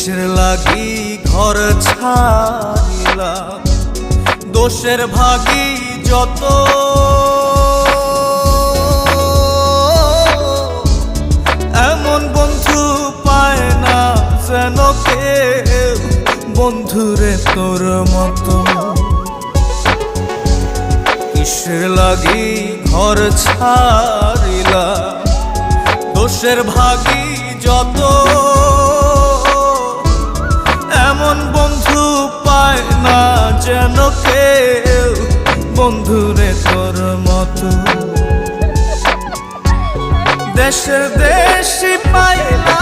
কিসের লাগি ঘর ছাড়িলাম, দোষের ভাগী যত, এমন বন্ধু পায় না যেন কেউ, বন্ধুরে তোর মতো। কিসের লাগি ঘর ছাড়িলাম, দোষের ভাগী যত, এমন বন্ধু পায় না যেন কেউ, বন্ধুরে তোর মতো। দেশের দেশি পাইলা